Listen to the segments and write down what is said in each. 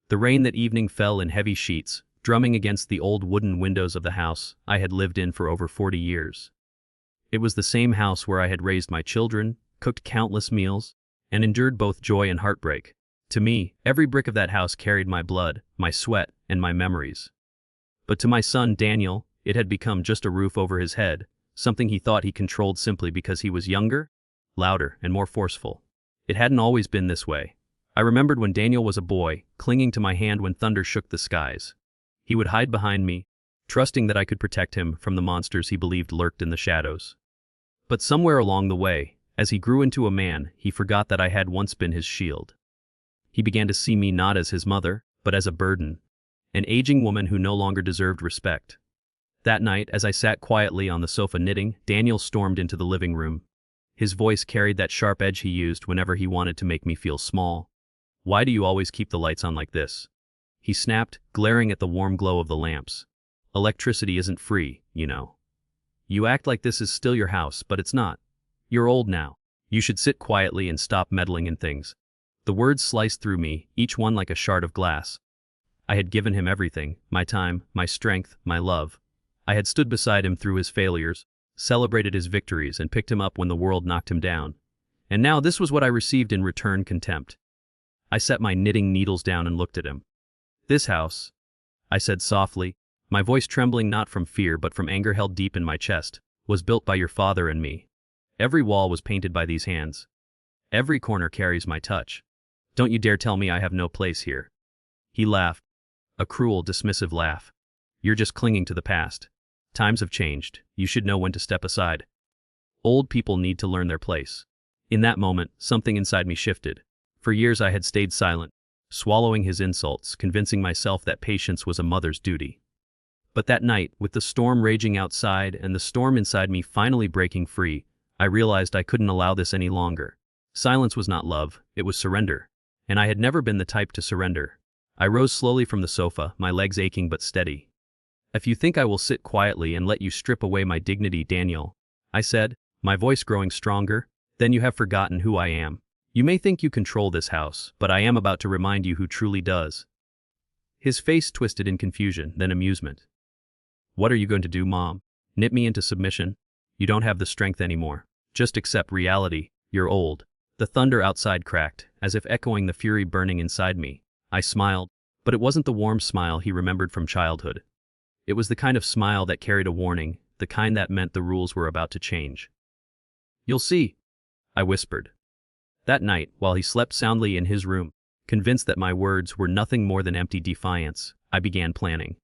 The rain that evening fell in heavy sheets, drumming against the old wooden windows of the house I had lived in for over 40 years. It was the same house where I had raised my children, cooked countless meals, and endured both joy and heartbreak. To me, every brick of that house carried my blood, my sweat, and my memories. But to my son Daniel, it had become just a roof over his head, something he thought he controlled simply because he was younger, louder, and more forceful. It hadn't always been this way. I remembered when Daniel was a boy, clinging to my hand when thunder shook the skies. He would hide behind me, trusting that I could protect him from the monsters he believed lurked in the shadows. But somewhere along the way, as he grew into a man, he forgot that I had once been his shield. He began to see me not as his mother, but as a burden, an aging woman who no longer deserved respect. That night, as I sat quietly on the sofa knitting, Daniel stormed into the living room. His voice carried that sharp edge he used whenever he wanted to make me feel small. "Why do you always keep the lights on like this?" he snapped, glaring at the warm glow of the lamps. "Electricity isn't free, you know. You act like this is still your house, but it's not. You're old now. You should sit quietly and stop meddling in things." The words sliced through me, each one like a shard of glass. I had given him everything, my time, my strength, my love. I had stood beside him through his failures, celebrated his victories, and picked him up when the world knocked him down. And now this was what I received in return: contempt. I set my knitting needles down and looked at him. "This house," I said softly, my voice trembling not from fear but from anger held deep in my chest, "was built by your father and me. Every wall was painted by these hands. Every corner carries my touch. Don't you dare tell me I have no place here." He laughed, a cruel, dismissive laugh. "You're just clinging to the past. Times have changed. You should know when to step aside. Old people need to learn their place." In that moment, something inside me shifted. For years I had stayed silent, swallowing his insults, convincing myself that patience was a mother's duty. But that night, with the storm raging outside and the storm inside me finally breaking free, I realized I couldn't allow this any longer. Silence was not love, it was surrender. And I had never been the type to surrender. I rose slowly from the sofa, my legs aching but steady. "If you think I will sit quietly and let you strip away my dignity, Daniel," I said, my voice growing stronger, "then you have forgotten who I am. You may think you control this house, but I am about to remind you who truly does." His face twisted in confusion, then amusement. "What are you going to do, Mom? Knit me into submission? You don't have the strength anymore. Just accept reality. You're old." The thunder outside cracked, as if echoing the fury burning inside me. I smiled, but it wasn't the warm smile he remembered from childhood. It was the kind of smile that carried a warning, the kind that meant the rules were about to change. "You'll see," I whispered. That night, while he slept soundly in his room, convinced that my words were nothing more than empty defiance, I began planning.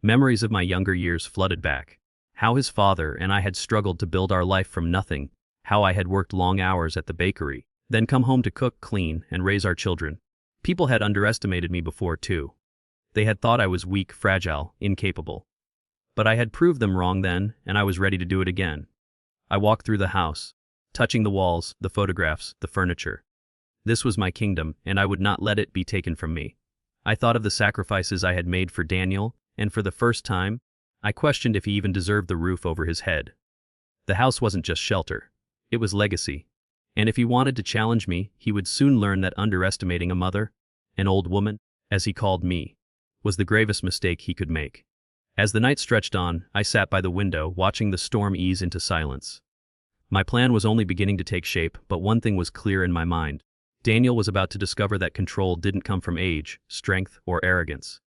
Memories of my younger years flooded back. How his father and I had struggled to build our life from nothing, how I had worked long hours at the bakery, then come home to cook, clean, and raise our children. People had underestimated me before, too. They had thought I was weak, fragile, incapable. But I had proved them wrong then, and I was ready to do it again. I walked through the house, touching the walls, the photographs, the furniture. This was my kingdom, and I would not let it be taken from me. I thought of the sacrifices I had made for Daniel, and for the first time, I questioned if he even deserved the roof over his head. The house wasn't just shelter. It was legacy. And if he wanted to challenge me, he would soon learn that underestimating a mother, an old woman, as he called me, was the gravest mistake he could make. As the night stretched on, I sat by the window, watching the storm ease into silence. My plan was only beginning to take shape, but one thing was clear in my mind. Daniel was about to discover that control didn't come from age, strength, or arrogance.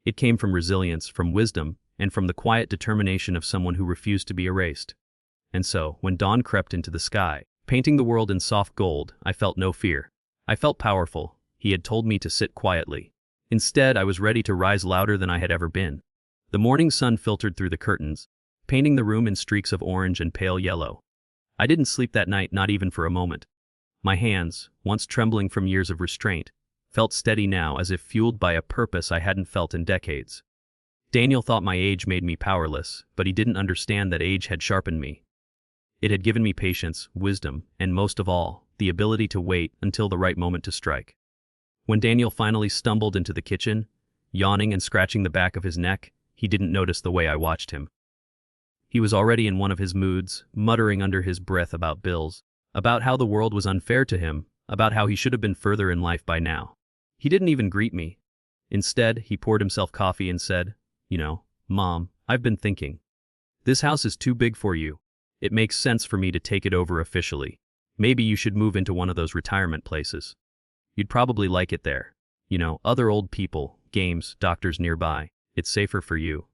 It came from resilience, from wisdom, and from the quiet determination of someone who refused to be erased. And so, when dawn crept into the sky, painting the world in soft gold, I felt no fear. I felt powerful. He had told me to sit quietly. Instead, I was ready to rise louder than I had ever been. The morning sun filtered through the curtains, painting the room in streaks of orange and pale yellow. I didn't sleep that night, not even for a moment. My hands, once trembling from years of restraint, felt steady now, as if fueled by a purpose I hadn't felt in decades. Daniel thought my age made me powerless, but he didn't understand that age had sharpened me. It had given me patience, wisdom, and most of all, the ability to wait until the right moment to strike. When Daniel finally stumbled into the kitchen, yawning and scratching the back of his neck, he didn't notice the way I watched him. He was already in one of his moods, muttering under his breath about bills, about how the world was unfair to him, about how he should have been further in life by now. He didn't even greet me. Instead, he poured himself coffee and said, Mom, I've been thinking. This house is too big for you. It makes sense for me to take it over officially. Maybe you should move into one of those retirement places. You'd probably like it there. Other old people, games, doctors nearby. It's safer for you.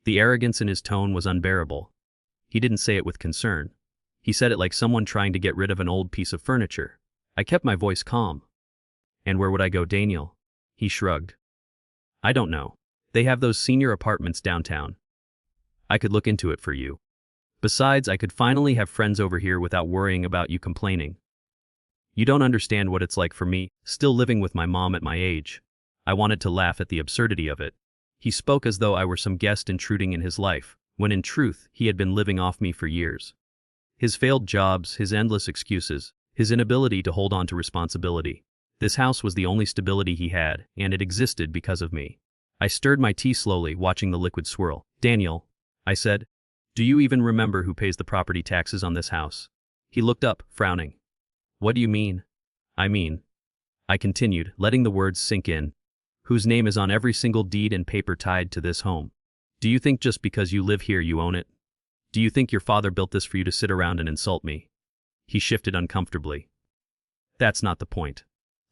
The arrogance in his tone was unbearable. He didn't say it with concern. He said it like someone trying to get rid of an old piece of furniture. I kept my voice calm. And where would I go, Daniel? He shrugged. I don't know. They have those senior apartments downtown. I could look into it for you. Besides, I could finally have friends over here without worrying about you complaining. You don't understand what it's like for me, still living with my mom at my age. I wanted to laugh at the absurdity of it. He spoke as though I were some guest intruding in his life, when in truth, he had been living off me for years. His failed jobs, his endless excuses, his inability to hold on to responsibility. This house was the only stability he had, and it existed because of me. I stirred my tea slowly, watching the liquid swirl. Daniel, I said, do you even remember who pays the property taxes on this house? He looked up, frowning. What do you mean? I continued, letting the words sink in, whose name is on every single deed and paper tied to this home. Do you think just because you live here you own it? Do you think your father built this for you to sit around and insult me? He shifted uncomfortably. That's not the point.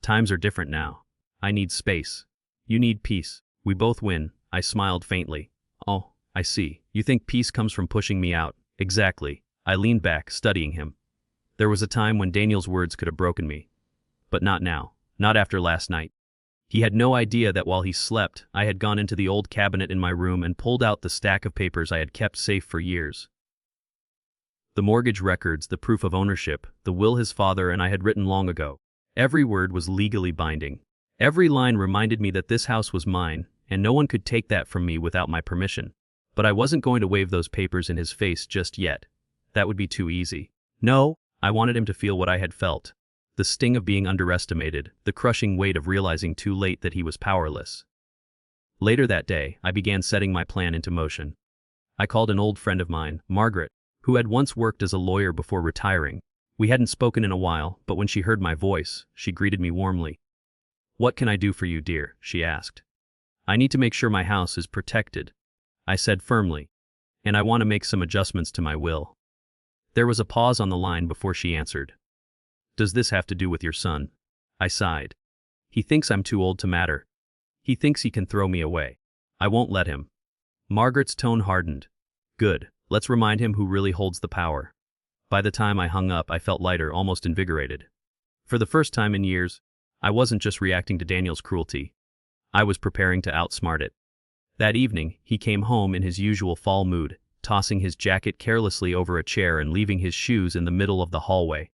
Times are different now. I need space. You need peace. We both win. I smiled faintly. Oh, I see. You think peace comes from pushing me out. Exactly. I leaned back, studying him. There was a time when Daniel's words could have broken me. But not now. Not after last night. He had no idea that while he slept, I had gone into the old cabinet in my room and pulled out the stack of papers I had kept safe for years. The mortgage records, the proof of ownership, the will his father and I had written long ago. Every word was legally binding. Every line reminded me that this house was mine, and no one could take that from me without my permission. But I wasn't going to wave those papers in his face just yet. That would be too easy. No, I wanted him to feel what I had felt. The sting of being underestimated, the crushing weight of realizing too late that he was powerless. Later that day, I began setting my plan into motion. I called an old friend of mine, Margaret, who had once worked as a lawyer before retiring. We hadn't spoken in a while, but when she heard my voice, she greeted me warmly. What can I do for you, dear? She asked. I need to make sure my house is protected, I said firmly, and I want to make some adjustments to my will. There was a pause on the line before she answered. Does this have to do with your son? I sighed. He thinks I'm too old to matter. He thinks he can throw me away. I won't let him. Margaret's tone hardened. Good, let's remind him who really holds the power. By the time I hung up, I felt lighter, almost invigorated. For the first time in years, I wasn't just reacting to Daniel's cruelty. I was preparing to outsmart it. That evening, he came home in his usual fall mood, tossing his jacket carelessly over a chair and leaving his shoes in the middle of the hallway.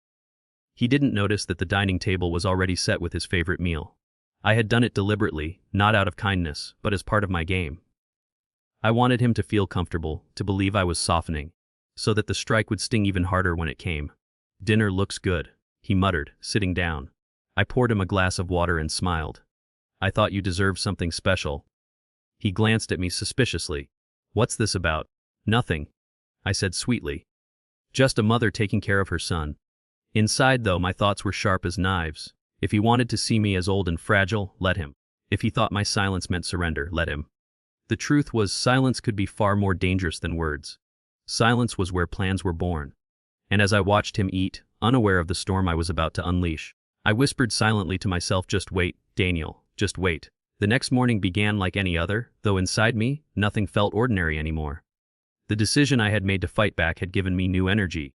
He didn't notice that the dining table was already set with his favorite meal. I had done it deliberately, not out of kindness, but as part of my game. I wanted him to feel comfortable, to believe I was softening, so that the strike would sting even harder when it came. Dinner looks good, he muttered, sitting down. I poured him a glass of water and smiled. I thought you deserved something special. He glanced at me suspiciously. What's this about? Nothing, I said sweetly. Just a mother taking care of her son. Inside, though, my thoughts were sharp as knives. If he wanted to see me as old and fragile, let him. If he thought my silence meant surrender, let him. The truth was, silence could be far more dangerous than words. Silence was where plans were born. And as I watched him eat, unaware of the storm I was about to unleash, I whispered silently to myself, just wait, Daniel, just wait. The next morning began like any other, though inside me, nothing felt ordinary anymore. The decision I had made to fight back had given me new energy.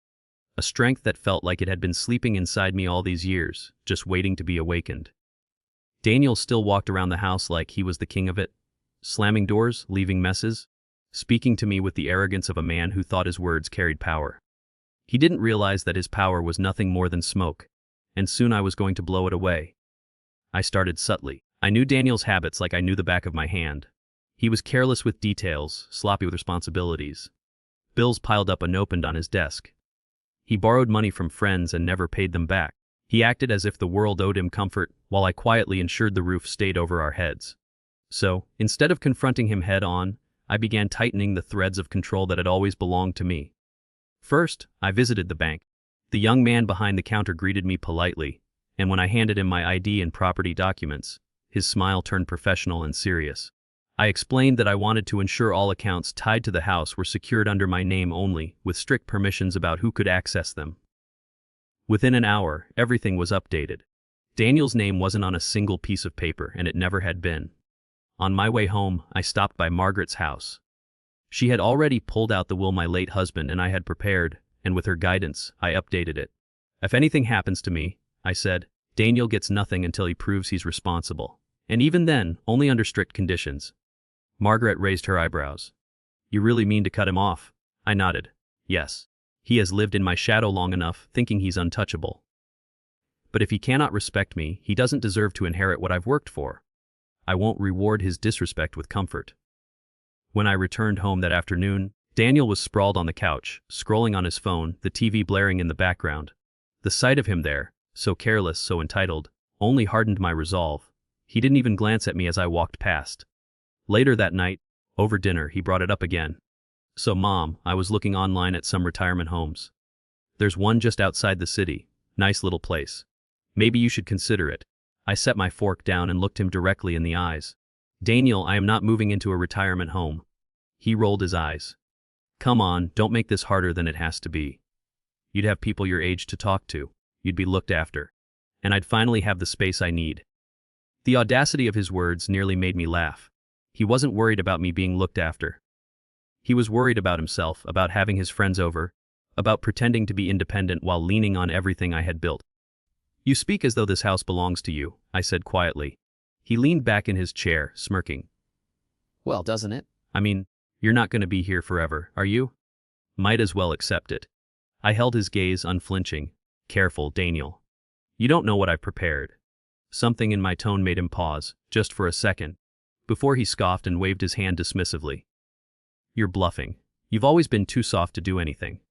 A strength that felt like it had been sleeping inside me all these years, just waiting to be awakened. Daniel still walked around the house like he was the king of it, slamming doors, leaving messes, speaking to me with the arrogance of a man who thought his words carried power. He didn't realize that his power was nothing more than smoke, and soon I was going to blow it away. I started subtly. I knew Daniel's habits like I knew the back of my hand. He was careless with details, sloppy with responsibilities. Bills piled up unopened on his desk. He borrowed money from friends and never paid them back. He acted as if the world owed him comfort, while I quietly ensured the roof stayed over our heads. So, instead of confronting him head-on, I began tightening the threads of control that had always belonged to me. First, I visited the bank. The young man behind the counter greeted me politely, and when I handed him my ID and property documents, His smile turned professional and serious. I explained that I wanted to ensure all accounts tied to the house were secured under my name only, with strict permissions about who could access them. Within an hour, everything was updated. Daniel's name wasn't on a single piece of paper, and it never had been. On my way home, I stopped by Margaret's house. She had already pulled out the will my late husband and I had prepared, and with her guidance, I updated it. If anything happens to me, I said, Daniel gets nothing until he proves he's responsible. And even then, only under strict conditions. Margaret raised her eyebrows. You really mean to cut him off? I nodded. Yes. He has lived in my shadow long enough, thinking he's untouchable. But if he cannot respect me, he doesn't deserve to inherit what I've worked for. I won't reward his disrespect with comfort. When I returned home that afternoon, Daniel was sprawled on the couch, scrolling on his phone, the TV blaring in the background. The sight of him there, so careless, so entitled, only hardened my resolve. He didn't even glance at me as I walked past. Later that night, over dinner, he brought it up again. So, Mom, I was looking online at some retirement homes. There's one just outside the city. Nice little place. Maybe you should consider it. I set my fork down and looked him directly in the eyes. Daniel, I am not moving into a retirement home. He rolled his eyes. Come on, don't make this harder than it has to be. You'd have people your age to talk to. You'd be looked after. And I'd finally have the space I need. The audacity of his words nearly made me laugh. He wasn't worried about me being looked after. He was worried about himself, about having his friends over, about pretending to be independent while leaning on everything I had built. You speak as though this house belongs to you, I said quietly. He leaned back in his chair, smirking. Well, doesn't it? I mean, you're not going to be here forever, are you? Might as well accept it. I held his gaze unflinching. Careful, Daniel. You don't know what I've prepared. Something in my tone made him pause, just for a second, before he scoffed and waved his hand dismissively. You're bluffing. You've always been too soft to do anything.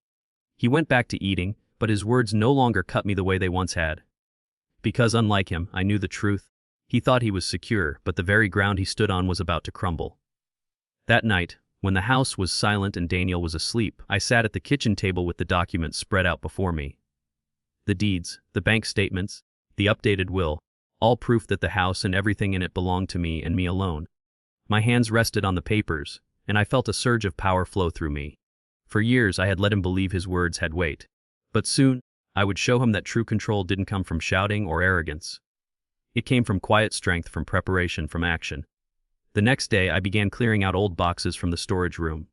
He went back to eating, but his words no longer cut me the way they once had. Because unlike him, I knew the truth. He thought he was secure, but the very ground he stood on was about to crumble. That night, when the house was silent and Daniel was asleep, I sat at the kitchen table with the documents spread out before me. The deeds, the bank statements, the updated will, all proof that the house and everything in it belonged to me and me alone. My hands rested on the papers, and I felt a surge of power flow through me. For years I had let him believe his words had weight. But soon, I would show him that true control didn't come from shouting or arrogance. It came from quiet strength, from preparation, from action. The next day I began clearing out old boxes from the storage room.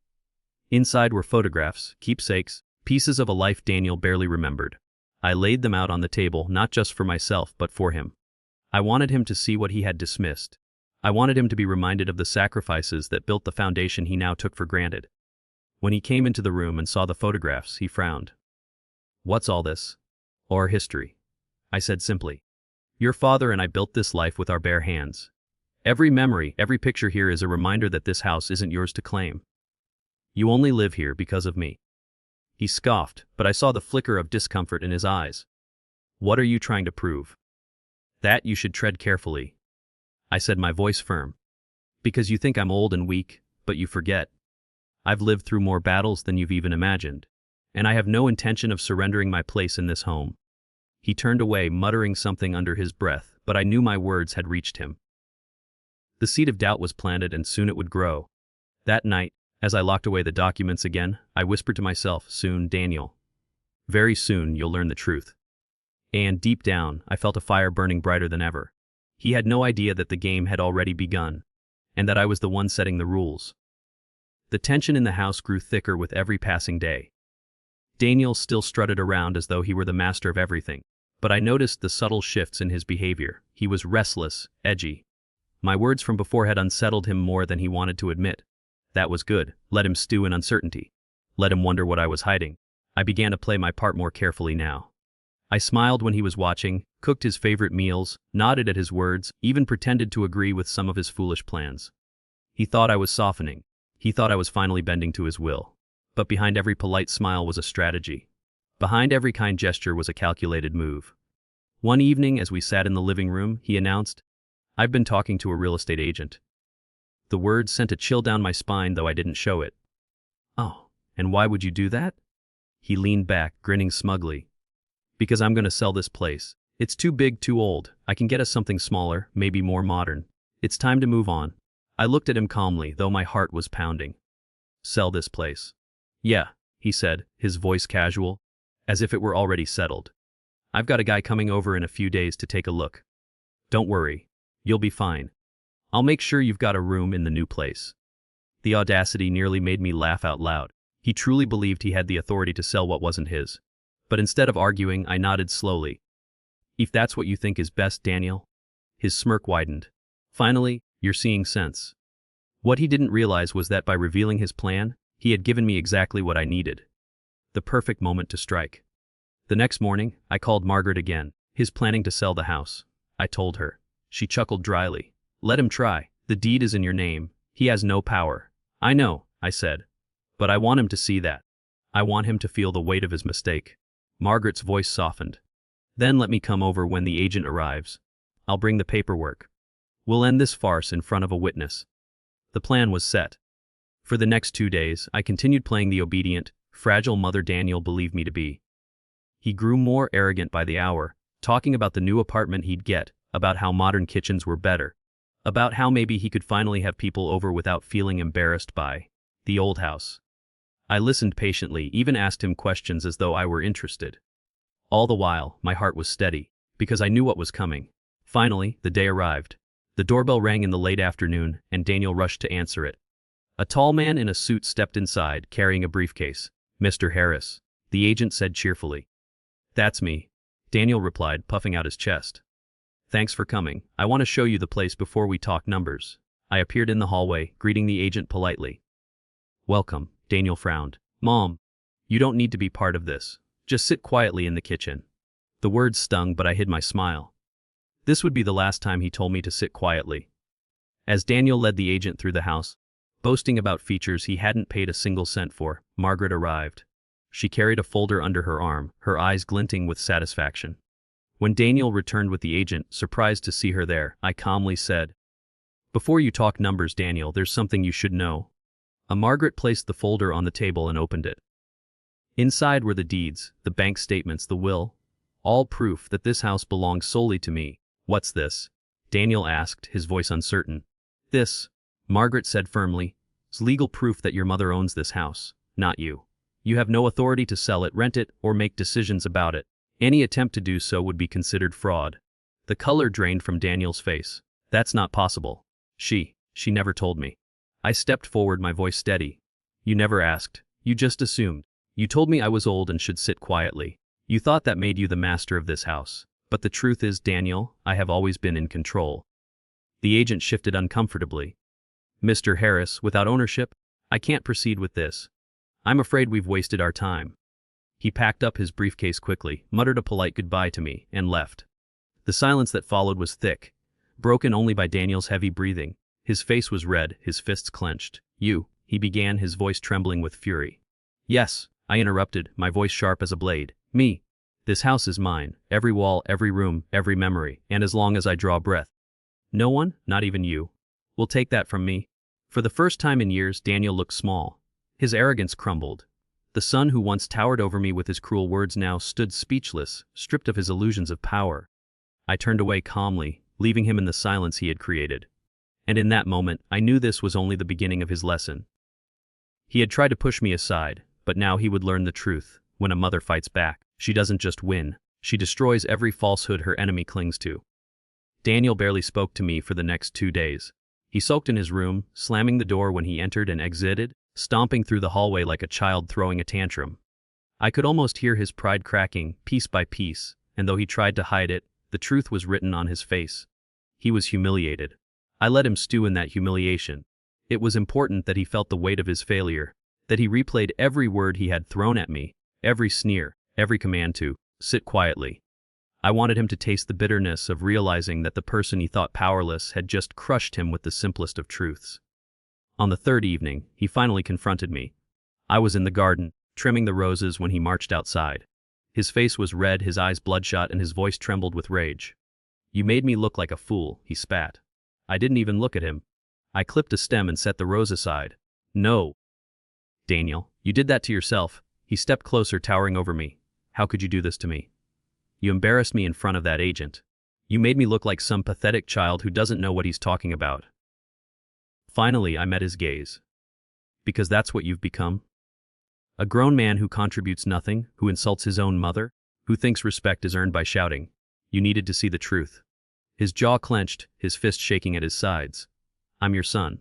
Inside were photographs, keepsakes, pieces of a life Daniel barely remembered. I laid them out on the table, not just for myself, but for him. I wanted him to see what he had dismissed. I wanted him to be reminded of the sacrifices that built the foundation he now took for granted. When he came into the room and saw the photographs, he frowned. What's all this? Our history. I said simply. Your father and I built this life with our bare hands. Every memory, every picture here is a reminder that this house isn't yours to claim. You only live here because of me. He scoffed, but I saw the flicker of discomfort in his eyes. What are you trying to prove? That you should tread carefully. I said, my voice firm. Because you think I'm old and weak, but you forget. I've lived through more battles than you've even imagined, and I have no intention of surrendering my place in this home. He turned away, muttering something under his breath, but I knew my words had reached him. The seed of doubt was planted, and soon it would grow. That night, as I locked away the documents again, I whispered to myself, soon, Daniel. Very soon you'll learn the truth. And deep down, I felt a fire burning brighter than ever. He had no idea that the game had already begun, and that I was the one setting the rules. The tension in the house grew thicker with every passing day. Daniel still strutted around as though he were the master of everything, but I noticed the subtle shifts in his behavior. He was restless, edgy. My words from before had unsettled him more than he wanted to admit. That was good. Let him stew in uncertainty. Let him wonder what I was hiding. I began to play my part more carefully now. I smiled when he was watching, cooked his favorite meals, nodded at his words, even pretended to agree with some of his foolish plans. He thought I was softening. He thought I was finally bending to his will. But behind every polite smile was a strategy. Behind every kind gesture was a calculated move. One evening, as we sat in the living room, he announced, I've been talking to a real estate agent. The words sent a chill down my spine, though I didn't show it. Oh, and why would you do that? He leaned back, grinning smugly. Because I'm going to sell this place. It's too big, too old. I can get us something smaller, maybe more modern. It's time to move on. I looked at him calmly, though my heart was pounding. Sell this place. Yeah, he said, his voice casual, as if it were already settled. I've got a guy coming over in a few days to take a look. Don't worry. You'll be fine. I'll make sure you've got a room in the new place. The audacity nearly made me laugh out loud. He truly believed he had the authority to sell what wasn't his. But instead of arguing, I nodded slowly. If that's what you think is best, Daniel. His smirk widened. Finally, you're seeing sense. What he didn't realize was that by revealing his plan, he had given me exactly what I needed. The perfect moment to strike. The next morning, I called Margaret again. He's planning to sell the house. I told her. She chuckled dryly. Let him try. The deed is in your name. He has no power. I know, I said. But I want him to see that. I want him to feel the weight of his mistake. Margaret's voice softened. Then let me come over when the agent arrives. I'll bring the paperwork. We'll end this farce in front of a witness. The plan was set. For the next 2 days, I continued playing the obedient, fragile mother Daniel believed me to be. He grew more arrogant by the hour, talking about the new apartment he'd get, about how modern kitchens were better, about how maybe he could finally have people over without feeling embarrassed by the old house. I listened patiently, even asked him questions as though I were interested. All the while, my heart was steady, because I knew what was coming. Finally, the day arrived. The doorbell rang in the late afternoon, and Daniel rushed to answer it. A tall man in a suit stepped inside, carrying a briefcase. Mr. Harris, the agent said cheerfully. That's me, Daniel replied, puffing out his chest. Thanks for coming. I want to show you the place before we talk numbers. I appeared in the hallway, greeting the agent politely. Welcome, Daniel frowned. Mom, you don't need to be part of this. Just sit quietly in the kitchen. The words stung, but I hid my smile. This would be the last time he told me to sit quietly. As Daniel led the agent through the house, boasting about features he hadn't paid a single cent for, Margaret arrived. She carried a folder under her arm, her eyes glinting with satisfaction. When Daniel returned with the agent, surprised to see her there, I calmly said, Before you talk numbers, Daniel, there's something you should know. Margaret placed the folder on the table and opened it. Inside were the deeds, the bank statements, the will, all proof that this house belongs solely to me. What's this? Daniel asked, his voice uncertain. This, Margaret said firmly, is legal proof that your mother owns this house, not you. You have no authority to sell it, rent it, or make decisions about it. Any attempt to do so would be considered fraud. The color drained from Daniel's face. That's not possible. She never told me. I stepped forward, my voice steady. You never asked. You just assumed. You told me I was old and should sit quietly. You thought that made you the master of this house. But the truth is, Daniel, I have always been in control. The agent shifted uncomfortably. Mr. Harris, without ownership, I can't proceed with this. I'm afraid we've wasted our time. He packed up his briefcase quickly, muttered a polite goodbye to me, and left. The silence that followed was thick, broken only by Daniel's heavy breathing. His face was red, his fists clenched. You, he began, his voice trembling with fury. Yes, I interrupted, my voice sharp as a blade. Me. This house is mine, every wall, every room, every memory, and as long as I draw breath. No one, not even you, will take that from me. For the first time in years, Daniel looked small. His arrogance crumbled. The son who once towered over me with his cruel words now stood speechless, stripped of his illusions of power. I turned away calmly, leaving him in the silence he had created. And in that moment, I knew this was only the beginning of his lesson. He had tried to push me aside, but now he would learn the truth. When a mother fights back, she doesn't just win, she destroys every falsehood her enemy clings to. Daniel barely spoke to me for the next 2 days. He sulked in his room, slamming the door when he entered and exited, stomping through the hallway like a child throwing a tantrum. I could almost hear his pride cracking, piece by piece, and though he tried to hide it, the truth was written on his face. He was humiliated. I let him stew in that humiliation. It was important that he felt the weight of his failure, that he replayed every word he had thrown at me, every sneer, every command to sit quietly. I wanted him to taste the bitterness of realizing that the person he thought powerless had just crushed him with the simplest of truths. On the third evening, he finally confronted me. I was in the garden, trimming the roses when he marched outside. His face was red, his eyes bloodshot, and his voice trembled with rage. You made me look like a fool, he spat. I didn't even look at him. I clipped a stem and set the rose aside. No. Daniel, you did that to yourself. He stepped closer, towering over me. How could you do this to me? You embarrassed me in front of that agent. You made me look like some pathetic child who doesn't know what he's talking about. Finally, I met his gaze. Because that's what you've become? A grown man who contributes nothing, who insults his own mother, who thinks respect is earned by shouting. You needed to see the truth. His jaw clenched, his fist shaking at his sides. I'm your son.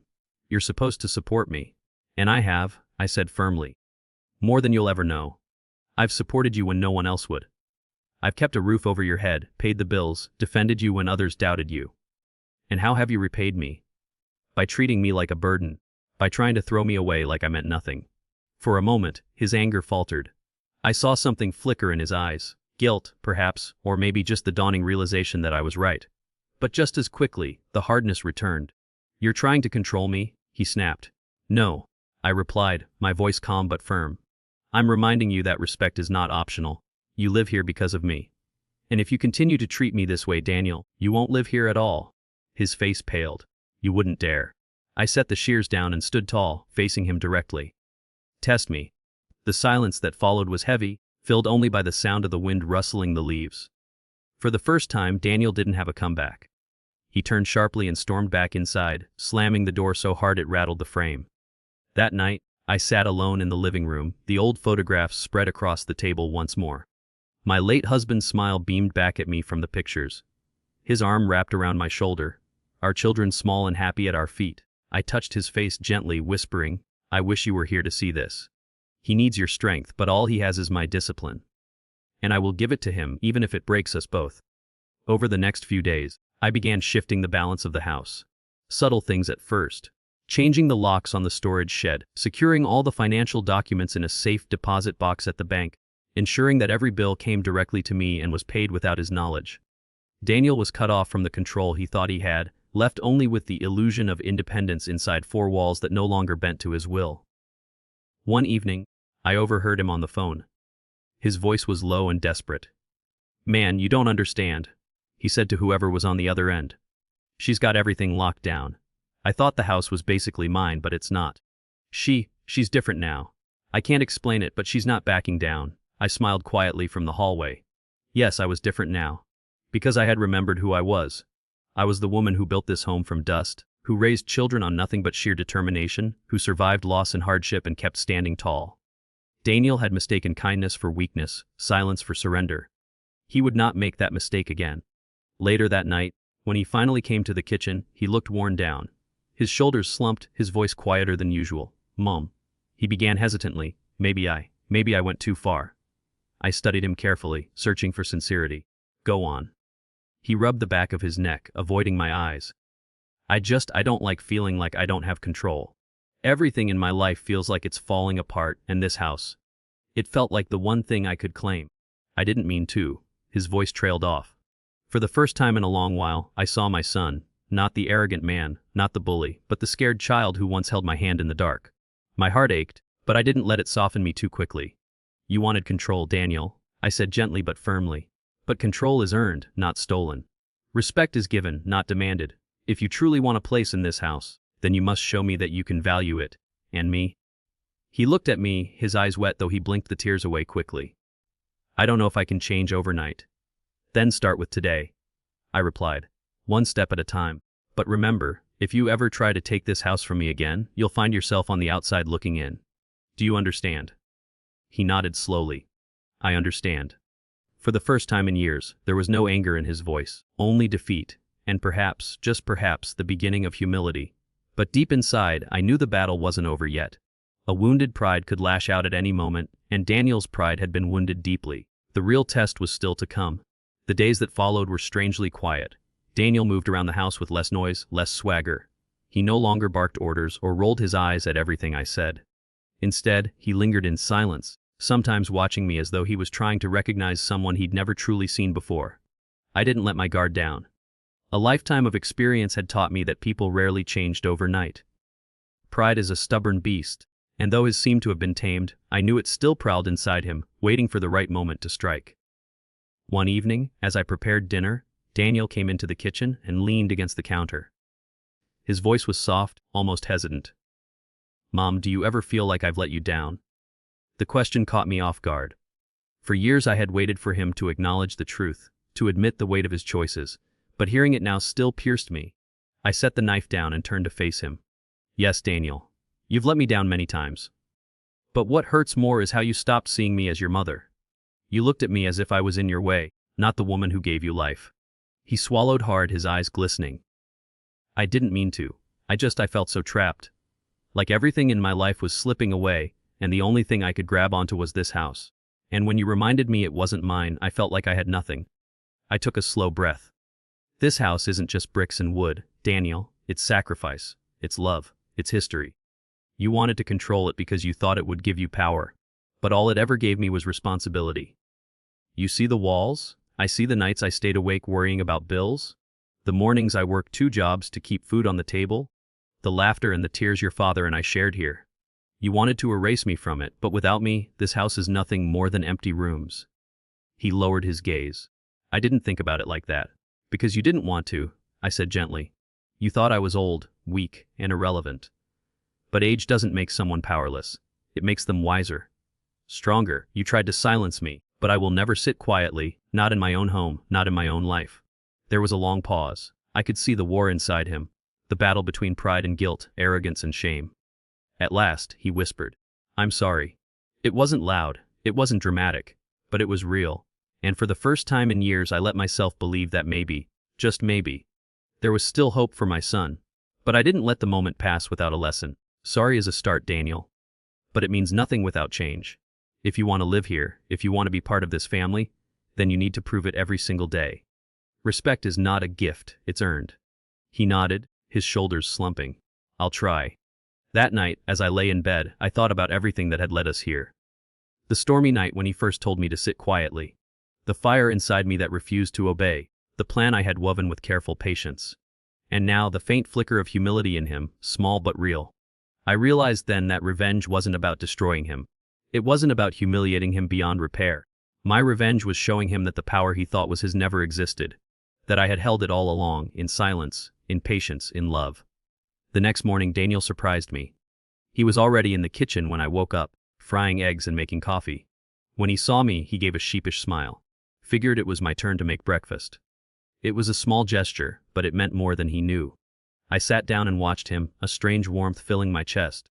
You're supposed to support me. And I have, I said firmly. More than you'll ever know. I've supported you when no one else would. I've kept a roof over your head, paid the bills, defended you when others doubted you. And how have you repaid me? By treating me like a burden, by trying to throw me away like I meant nothing. For a moment, his anger faltered. I saw something flicker in his eyes, guilt, perhaps, or maybe just the dawning realization that I was right. But just as quickly, the hardness returned. You're trying to control me? He snapped. No, I replied, my voice calm but firm. I'm reminding you that respect is not optional. You live here because of me. And if you continue to treat me this way, Daniel, you won't live here at all. His face paled. You wouldn't dare. I set the shears down and stood tall, facing him directly. Test me. The silence that followed was heavy, filled only by the sound of the wind rustling the leaves. For the first time, Daniel didn't have a comeback. He turned sharply and stormed back inside, slamming the door so hard it rattled the frame. That night, I sat alone in the living room, the old photographs spread across the table once more. My late husband's smile beamed back at me from the pictures. His arm wrapped around my shoulder, our children small and happy at our feet. I touched his face gently, whispering, I wish you were here to see this. He needs your strength, but all he has is my discipline. And I will give it to him, even if it breaks us both. Over the next few days, I began shifting the balance of the house. Subtle things at first. Changing the locks on the storage shed, securing all the financial documents in a safe deposit box at the bank, ensuring that every bill came directly to me and was paid without his knowledge. Daniel was cut off from the control he thought he had, left only with the illusion of independence inside four walls that no longer bent to his will. One evening, I overheard him on the phone. His voice was low and desperate. Man, you don't understand, he said to whoever was on the other end. She's got everything locked down. I thought the house was basically mine, but it's not. She's different now. I can't explain it, but she's not backing down. I smiled quietly from the hallway. Yes, I was different now. Because I had remembered who I was. I was the woman who built this home from dust, who raised children on nothing but sheer determination, who survived loss and hardship and kept standing tall. Daniel had mistaken kindness for weakness, silence for surrender. He would not make that mistake again. Later that night, when he finally came to the kitchen, he looked worn down. His shoulders slumped, his voice quieter than usual. Mom. He began hesitantly. Maybe I went too far. I studied him carefully, searching for sincerity. Go on. He rubbed the back of his neck, avoiding my eyes. I don't like feeling like I don't have control. Everything in my life feels like it's falling apart, and this house. It felt like the one thing I could claim. I didn't mean to. His voice trailed off. For the first time in a long while, I saw my son. Not the arrogant man, not the bully, but the scared child who once held my hand in the dark. My heart ached, but I didn't let it soften me too quickly. You wanted control, Daniel, I said gently but firmly. But control is earned, not stolen. Respect is given, not demanded. If you truly want a place in this house, then you must show me that you can value it, and me. He looked at me, his eyes wet though he blinked the tears away quickly. I don't know if I can change overnight. Then start with today, I replied. One step at a time. But remember, if you ever try to take this house from me again, you'll find yourself on the outside looking in. Do you understand? He nodded slowly. I understand. For the first time in years, there was no anger in his voice, only defeat, and perhaps, just perhaps, the beginning of humility. But deep inside, I knew the battle wasn't over yet. A wounded pride could lash out at any moment, and Daniel's pride had been wounded deeply. The real test was still to come. The days that followed were strangely quiet. Daniel moved around the house with less noise, less swagger. He no longer barked orders or rolled his eyes at everything I said. Instead, he lingered in silence, sometimes watching me as though he was trying to recognize someone he'd never truly seen before. I didn't let my guard down. A lifetime of experience had taught me that people rarely changed overnight. Pride is a stubborn beast, and though his seemed to have been tamed, I knew it still prowled inside him, waiting for the right moment to strike. One evening, as I prepared dinner, Daniel came into the kitchen and leaned against the counter. His voice was soft, almost hesitant. Mom, do you ever feel like I've let you down? The question caught me off guard. For years I had waited for him to acknowledge the truth, to admit the weight of his choices, but hearing it now still pierced me. I set the knife down and turned to face him. Yes, Daniel. You've let me down many times. But what hurts more is how you stopped seeing me as your mother. You looked at me as if I was in your way, not the woman who gave you life. He swallowed hard, his eyes glistening. I didn't mean to. I felt so trapped. Like everything in my life was slipping away, and the only thing I could grab onto was this house. And when you reminded me it wasn't mine, I felt like I had nothing. I took a slow breath. This house isn't just bricks and wood, Daniel. It's sacrifice. It's love. It's history. You wanted to control it because you thought it would give you power. But all it ever gave me was responsibility. You see the walls? I see the nights I stayed awake worrying about bills. The mornings I worked 2 jobs to keep food on the table. The laughter and the tears your father and I shared here. You wanted to erase me from it, but without me, this house is nothing more than empty rooms. He lowered his gaze. I didn't think about it like that. Because you didn't want to, I said gently. You thought I was old, weak, and irrelevant. But age doesn't make someone powerless. It makes them wiser. Stronger. You tried to silence me, but I will never sit quietly, not in my own home, not in my own life. There was a long pause. I could see the war inside him, the battle between pride and guilt, arrogance and shame. At last, he whispered, I'm sorry. It wasn't loud, it wasn't dramatic, but it was real. And for the first time in years I let myself believe that maybe, just maybe, there was still hope for my son. But I didn't let the moment pass without a lesson. Sorry is a start, Daniel. But it means nothing without change. If you want to live here, if you want to be part of this family, then you need to prove it every single day. Respect is not a gift, it's earned. He nodded, his shoulders slumping. I'll try. That night, as I lay in bed, I thought about everything that had led us here. The stormy night when he first told me to sit quietly. The fire inside me that refused to obey. The plan I had woven with careful patience. And now the faint flicker of humility in him, small but real. I realized then that revenge wasn't about destroying him. It wasn't about humiliating him beyond repair. My revenge was showing him that the power he thought was his never existed. That I had held it all along, in silence, in patience, in love. The next morning Daniel surprised me. He was already in the kitchen when I woke up, frying eggs and making coffee. When he saw me, he gave a sheepish smile. Figured it was my turn to make breakfast. It was a small gesture, but it meant more than he knew. I sat down and watched him, a strange warmth filling my chest.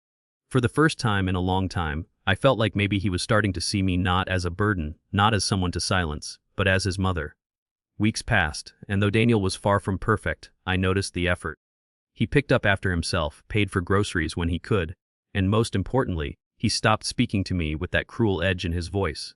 For the first time in a long time, I felt like maybe he was starting to see me not as a burden, not as someone to silence, but as his mother. Weeks passed, and though Daniel was far from perfect, I noticed the effort. He picked up after himself, paid for groceries when he could, and most importantly, he stopped speaking to me with that cruel edge in his voice.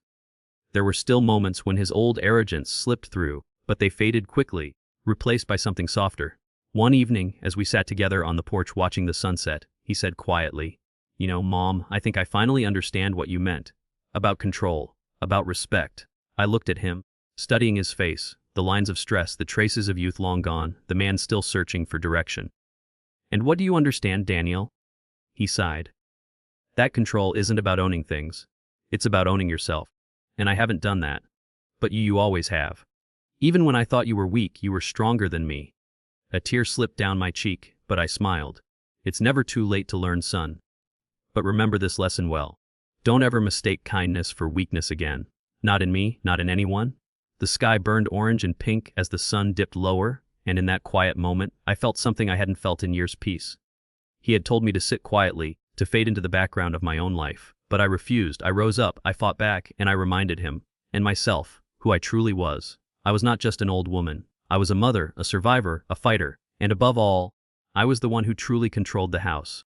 There were still moments when his old arrogance slipped through, but they faded quickly, replaced by something softer. One evening, as we sat together on the porch watching the sunset, he said quietly, You know, Mom, I think I finally understand what you meant. About control, about respect. I looked at him, studying his face, the lines of stress, the traces of youth long gone, the man still searching for direction. And what do you understand, Daniel? He sighed. That control isn't about owning things. It's about owning yourself. And I haven't done that. But you always have. Even when I thought you were weak, you were stronger than me. A tear slipped down my cheek, but I smiled. It's never too late to learn, son. But remember this lesson well. Don't ever mistake kindness for weakness again. Not in me, not in anyone. The sky burned orange and pink as the sun dipped lower, and in that quiet moment, I felt something I hadn't felt in years. Peace. He had told me to sit quietly, to fade into the background of my own life. But I refused. I rose up, I fought back, and I reminded him, and myself, who I truly was. I was not just an old woman. I was a mother, a survivor, a fighter, and above all, I was the one who truly controlled the house.